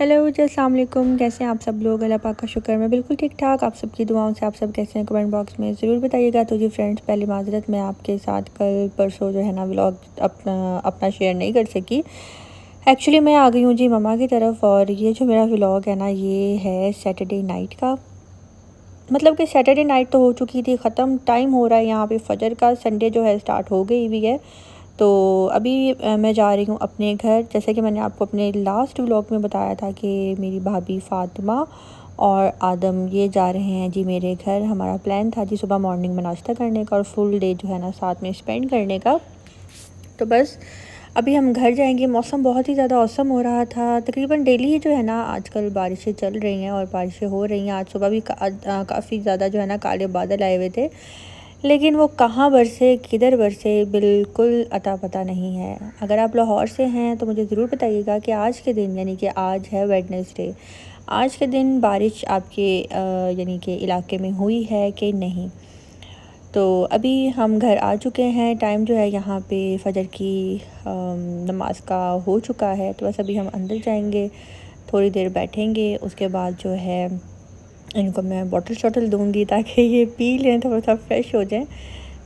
Hello जी, अस्सलाम वालेकुम। कैसे हैं आप सब लोग? अल्लाह पाक का शुक्र, मैं बिल्कुल ठीक ठाक। आप सबकी दुआओं से आप सब कैसे हैं कमेंट बॉक्स में ज़रूर बताइएगा। तो जी फ्रेंड्स, पहली माज़रत मैं आपके साथ कल परसों जो है ना व्लॉग अपना अपना शेयर नहीं कर सकी। एक्चुअली मैं आ गई हूँ जी मम्मा की तरफ, और ये जो मेरा व्लॉग है ना ये है सैटरडे नाइट का। मतलब कि सैटरडे नाइट तो हो चुकी थी ख़त्म, टाइम हो रहा है यहाँ पे फ़जर का। संडे जो है स्टार्ट हो गई भी है। तो अभी मैं जा रही हूँ अपने घर। जैसे कि मैंने आपको अपने लास्ट व्लॉग में बताया था कि मेरी भाभी फ़ातिमा और आदम ये जा रहे हैं जी मेरे घर। हमारा प्लान था जी सुबह मॉर्निंग में नाश्ता करने का और फुल डे जो है ना साथ में स्पेंड करने का। तो बस अभी हम घर जाएंगे। मौसम बहुत ही ज़्यादा औसम हो रहा था। तकरीबन डेली ही जो है ना आजकल बारिशें चल रही हैं और बारिशें हो रही हैं। आज सुबह भी काफ़ी ज़्यादा जो है ना काले बादल आए हुए थे, लेकिन वो कहाँ बरसे किधर बरसे बिल्कुल अता पता नहीं है। अगर आप लाहौर से हैं तो मुझे ज़रूर बताइएगा कि आज के दिन, यानी कि आज है वेडनेसडे, आज के दिन बारिश आपके यानी कि इलाके में हुई है कि नहीं। तो अभी हम घर आ चुके हैं। टाइम जो है यहाँ पे फ़जर की नमाज का हो चुका है। तो बस अभी हम अंदर जाएंगे, थोड़ी देर बैठेंगे, उसके बाद जो है इनको मैं बॉटल शॉटल दूँगी ताकि ये पी लें, थोड़ा सा फ्रेश हो जाएं।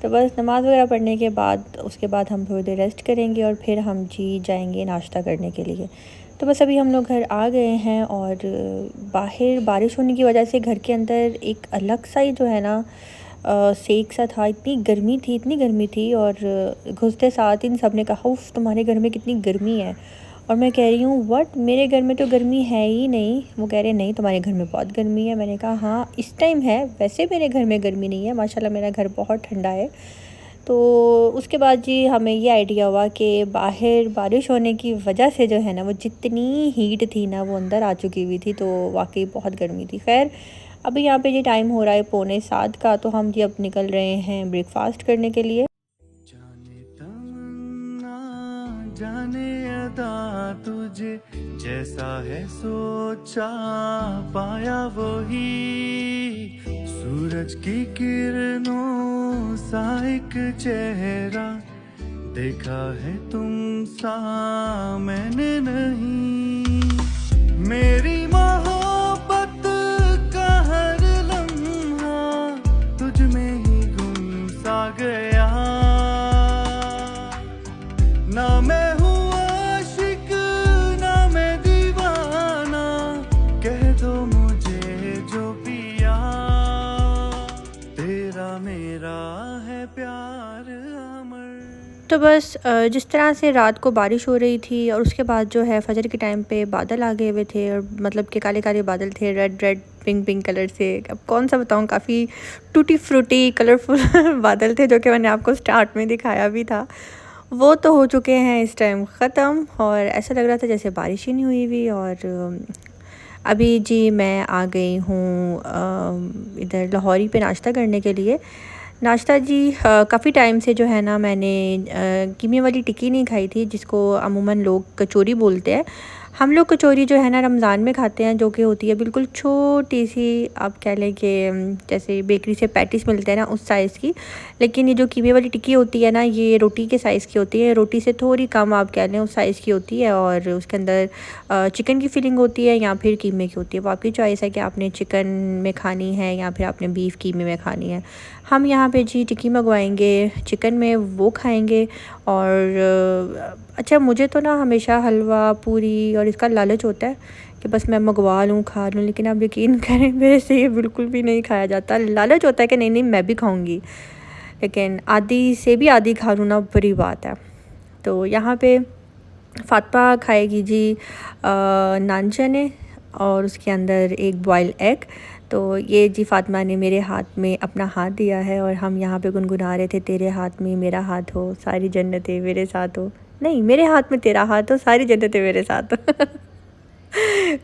तो बस नमाज़ वगैरह पढ़ने के बाद उसके बाद हम थोड़ी देर रेस्ट करेंगे और फिर हम जी जाएंगे नाश्ता करने के लिए। तो बस अभी हम लोग घर आ गए हैं, और बाहर बारिश होने की वजह से घर के अंदर एक अलग सा ही जो है ना सेक सा था। इतनी गर्मी थी, इतनी गर्मी थी, और घुसते साथ ही सब ने कहा उफ़ तुम्हारे घर में कितनी गर्मी है। और मैं कह रही हूँ व्हाट, मेरे घर में तो गर्मी है ही नहीं। वो कह रहे नहीं तुम्हारे घर में बहुत गर्मी है। मैंने कहा हाँ इस टाइम है, वैसे मेरे घर में गर्मी नहीं है, माशाल्लाह मेरा घर बहुत ठंडा है। तो उसके बाद जी हमें ये आइडिया हुआ कि बाहर बारिश होने की वजह से जो है ना वो जितनी हीट थी ना वो अंदर आ चुकी हुई थी, तो वाकई बहुत गर्मी थी। खैर अभी यहाँ पे जी टाइम हो रहा है 6:45 का। तो हम जी अब निकल रहे हैं ब्रेकफास्ट करने के लिए। जाने तमन्ना जाने अदा तुझे जैसा है सोचा पाया वही सूरज की किरणों सा एक चेहरा देखा है तुम सा मैंने नहीं मेरी मोहब्बत का हर लम्हा तुझ में ही गुम सा गया ना मैं हूँ आशिक ना मैं दीवाना कह दो मुझे जो पिया तेरा मेरा है प्यार अमर। तो बस जिस तरह से रात को बारिश हो रही थी और उसके बाद जो है फजर के टाइम पे बादल आ गए हुए थे, और मतलब कि काले काले बादल थे, red red pink pink colour से। अब कौन सा बताऊँ, काफ़ी टूटी फ्रूटी कलरफुल बादल थे, जो कि मैंने आपको स्टार्ट में दिखाया भी था। वो तो हो चुके हैं इस टाइम ख़त्म, और ऐसा लग रहा था जैसे बारिश ही नहीं हुई हुई। और अभी जी मैं आ गई हूँ इधर लाहौरी पे नाश्ता करने के लिए। नाश्ता जी काफ़ी टाइम से जो है ना मैंने कीमे वाली टिक्की नहीं खाई थी, जिसको अमूमन लोग कचौरी बोलते हैं। हम लोग कचौरी जो है ना रमज़ान में खाते हैं, जो कि होती है बिल्कुल छोटी सी, आप कह लें कि जैसे बेकरी से पैटीज मिलते हैं ना उस साइज़ की। लेकिन ये जो कीमे वाली टिक्की होती है ना ये रोटी के साइज़ की होती है, रोटी से थोड़ी कम आप कह लें उस साइज़ की होती है, और उसके अंदर चिकन की फिलिंग होती है या फिर कीमे की होती है। वो आपकी चॉइस है कि आपने चिकन में खानी है या फिर आपने बीफ कीमे में खानी है। हम यहाँ पे जी टिक्की मंगवाएंगे चिकन में, वो खाएंगे। और अच्छा, मुझे तो ना हमेशा हलवा पूरी और इसका लालच होता है कि बस मैं मंगवा लूँ खा लूँ, लेकिन आप यकीन करें मेरे से ये बिल्कुल भी नहीं खाया जाता। लालच होता है कि नहीं नहीं मैं भी खाऊंगी, लेकिन आधी से भी आधी खा लूँ ना बड़ी बात है। तो यहाँ पे फ़ातिमा खाएगी जी नान चने और उसके अंदर एक बॉयल एग। तो ये जी फ़ातिमा ने मेरे हाथ में अपना हाथ दिया है, और हम यहाँ पे गुनगुना रहे थे तेरे हाथ में मेरा हाथ हो सारी जन्नतें मेरे साथ हो, नहीं मेरे हाथ में तेरा हाथ हो सारी जन्नतें मेरे साथ हो।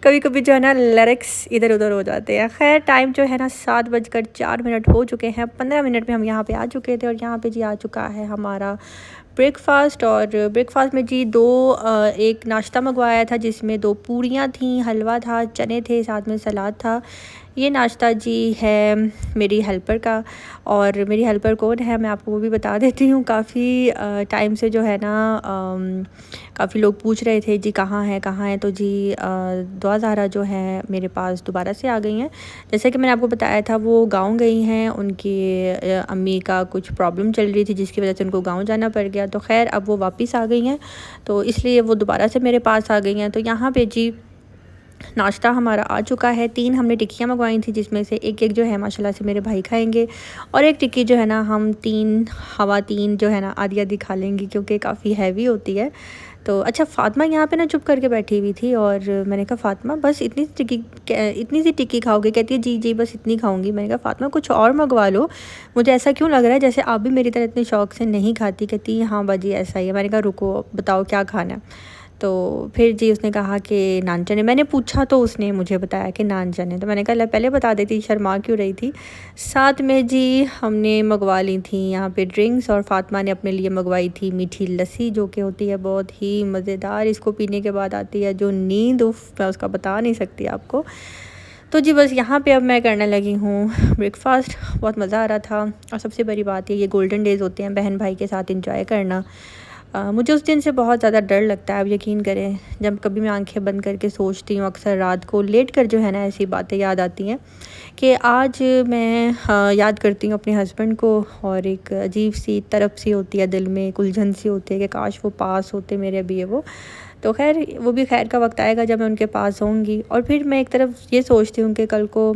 कभी कभी जो है ना लिरिक्स इधर उधर हो जाते हैं। खैर टाइम जो है ना 7:04 हो चुके हैं। 15 मिनट में हम यहाँ पे आ चुके थे, और यहाँ पे जी आ चुका है हमारा ब्रेकफास्ट। और ब्रेकफास्ट में जी एक नाश्ता मंगवाया था जिसमें 2 पूरियाँ थीं, हलवा था, चने थे, साथ में सलाद था। ये नाश्ता जी है मेरी हेल्पर का, और मेरी हेल्पर कौन है मैं आपको वो भी बता देती हूँ। काफ़ी टाइम से जो है ना काफ़ी लोग पूछ रहे थे जी कहाँ है, तो जी दुआ ज़हरा जो है मेरे पास दोबारा से आ गई हैं। जैसे कि मैंने आपको बताया था वो गाँव गई हैं, उनकी अम्मी का कुछ प्रॉब्लम चल रही थी जिसकी वजह से उनको गाँव जाना पड़ गया। तो खैर अब वो वापस आ गई हैं, तो इसलिए वो दोबारा से मेरे पास आ गई हैं। तो यहाँ पे जी नाश्ता हमारा आ चुका है। 3 हमने टिक्कियाँ मंगवाई थी, जिसमें से एक जो है माशाल्लाह से मेरे भाई खाएंगे, और एक टिक्की जो है ना हम 3 जो है ना आधी खा लेंगी, क्योंकि काफ़ी हैवी होती है। तो अच्छा, फ़ातिमा यहाँ पे ना चुप करके बैठी हुई थी, और मैंने कहा फ़ातिमा बस इतनी सी टिक्की खाओगी? कहती है जी जी बस इतनी खाऊंगी। मैंने कहा फ़ातिमा कुछ और मंगवा लो, मुझे ऐसा क्यों लग रहा है जैसे आप भी मेरी तरह इतने शौक़ से नहीं खाती। कहती है हाँ बाजी ऐसा ही है। मैंने कहा रुको बताओ क्या खाना है। तो फिर जी उसने कहा कि नान चने। मैंने पूछा तो उसने मुझे बताया कि नान चने। तो मैंने कहा ले पहले बता देती, शर्मा क्यों रही थी। साथ में जी हमने मंगवा ली थी यहाँ पे ड्रिंक्स, और फ़ातिमा ने अपने लिए मंगवाई थी मीठी लस्सी, जो कि होती है बहुत ही मज़ेदार। इसको पीने के बाद आती है जो नींद, उफ़ मैं उसका बता नहीं सकती आपको। तो जी बस यहाँ पे अब मैं करने लगी हूँ ब्रेकफ़ास्ट। बहुत मज़ा आ रहा था, और सबसे बड़ी बात ये गोल्डन डेज़ होते हैं बहन भाई के साथ इंजॉय करना। मुझे उस दिन से बहुत ज़्यादा डर लगता है, अब यकीन करें। जब कभी मैं आंखें बंद करके सोचती हूँ अक्सर रात को लेट कर, जो है ना ऐसी बातें याद आती हैं कि आज मैं याद करती हूँ अपने हस्बैंड को, और एक अजीब सी तरफ सी होती है दिल में, एक उलझन सी होती है कि काश वो पास होते मेरे अभी है वो। तो खैर वो भी खैर का वक्त आएगा जब मैं उनके पास होंगी। और फिर मैं एक तरफ ये सोचती हूँ कि कल को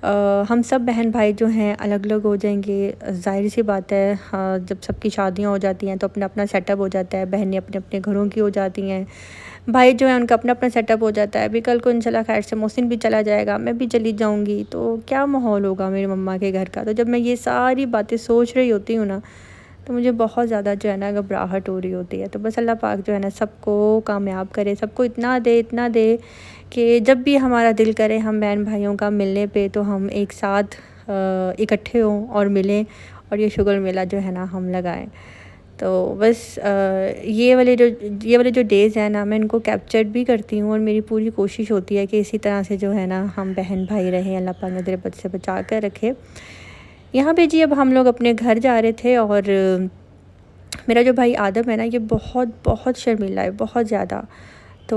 हम सब बहन भाई जो हैं अलग अलग हो जाएंगे। ज़ाहिर सी बात है, जब सबकी शादियां हो जाती हैं तो अपना अपना सेटअप हो जाता है, बहनें अपने अपने घरों की हो जाती हैं, भाई जो है उनका अपना अपना सेटअप हो जाता है। अभी कल को इंशाल्लाह खैर से मोहसिन भी चला जाएगा, मैं भी चली जाऊंगी, तो क्या माहौल होगा मेरी मम्मा के घर का। तो जब मैं ये सारी बातें सोच रही होती हूँ ना, तो मुझे बहुत ज़्यादा जो है ना घबराहट हो रही होती है। तो बस अल्लाह पाक जो है ना सबको कामयाब करे, सबको इतना दे कि जब भी हमारा दिल करे हम बहन भाइयों का मिलने पे, तो हम एक साथ इकट्ठे हों और मिलें, और ये शुगर मेला जो है ना हम लगाएं। तो बस ये वाले जो डेज़ हैं ना, मैं इनको कैप्चर भी करती हूँ, और मेरी पूरी कोशिश होती है कि इसी तरह से जो है ना हम बहन भाई रहें, अल्लाह पाक नज़र बद से बचा कर रखे। यहाँ पे जी अब हम लोग अपने घर जा रहे थे, और मेरा जो भाई आदम है ना, ये बहुत बहुत शर्मीला है, बहुत ज़्यादा। तो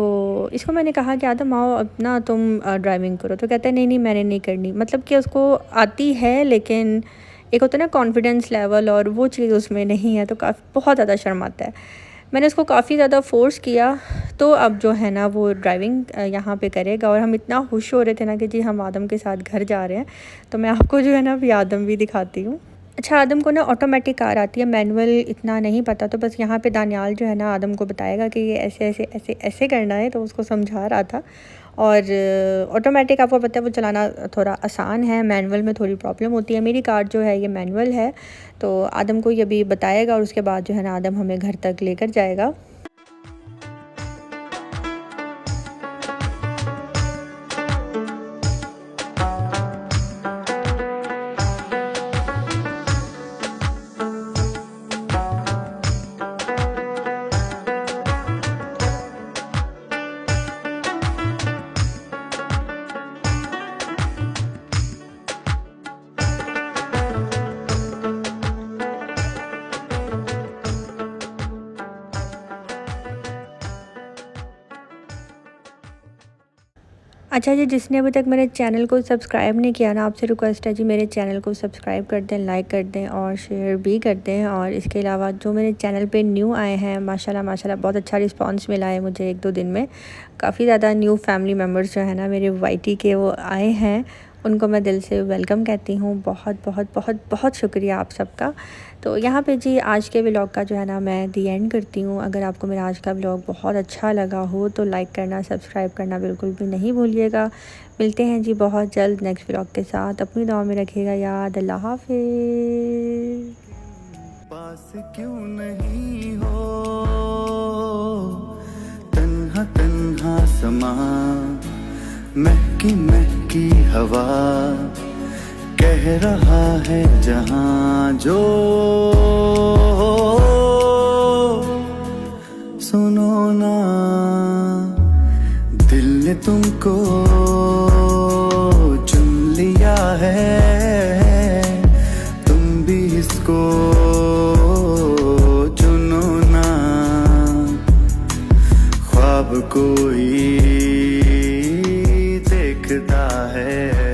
इसको मैंने कहा कि आदम आओ अब ना तुम ड्राइविंग करो। तो कहता है नहीं मैंने नहीं करनी। मतलब कि उसको आती है, लेकिन एक होता है ना कॉन्फिडेंस लेवल, और वो चीज़ उसमें नहीं है, तो बहुत ज़्यादा शर्माता है। मैंने उसको काफ़ी ज़्यादा फ़ोर्स किया, तो अब जो है ना वो ड्राइविंग यहाँ पे करेगा। और हम इतना खुश हो रहे थे ना कि जी हम आदम के साथ घर जा रहे हैं। तो मैं आपको जो है ना अभी आदम भी दिखाती हूँ। अच्छा, आदम को ना ऑटोमेटिक कार आती है, मैनुअल इतना नहीं पता। तो बस यहाँ पे दानियाल जो है ना आदम को बताएगा कि ये ऐसे ऐसे ऐसे ऐसे करना है, तो उसको समझा रहा था। और ऑटोमेटिक आपको पता है वो चलाना थोड़ा आसान है, मैनुअल में थोड़ी प्रॉब्लम होती है। मेरी कार जो है ये मैनुअल है, तो आदम को ये भी बताएगा, और उसके बाद जो है ना आदम हमें घर तक लेकर जाएगा। अच्छा जी, जिसने अभी तक मेरे चैनल को सब्सक्राइब नहीं किया ना, आपसे रिक्वेस्ट है जी मेरे चैनल को सब्सक्राइब कर दें, लाइक कर दें, और शेयर भी कर दें। और इसके अलावा जो मेरे चैनल पे न्यू आए हैं, माशाल्लाह बहुत अच्छा रिस्पांस मिला है मुझे 1-2 दिन में। काफ़ी ज़्यादा न्यू फैमिली मेम्बर्स जो है ना मेरे वाईटी के वो आए हैं, उनको मैं दिल से वेलकम कहती हूँ। बहुत बहुत बहुत बहुत शुक्रिया आप सबका। तो यहाँ पे जी आज के व्लॉग का जो है ना मैं दी एंड करती हूँ। अगर आपको मेरा आज का व्लॉग बहुत अच्छा लगा हो तो लाइक करना, सब्सक्राइब करना बिल्कुल भी नहीं भूलिएगा। मिलते हैं जी बहुत जल्द नेक्स्ट व्लॉग के साथ। अपनी दुआ में रखिएगा याद। अल्लाह हाफिज़। पास क्यों नहीं हो तन्हा तन्हा समा, महकी महकी हवा कह रहा है जहां जो, सुनो ना दिल ने तुमको चुन तुम भी इसको चुनो ना। ख्वाब कोई देखता है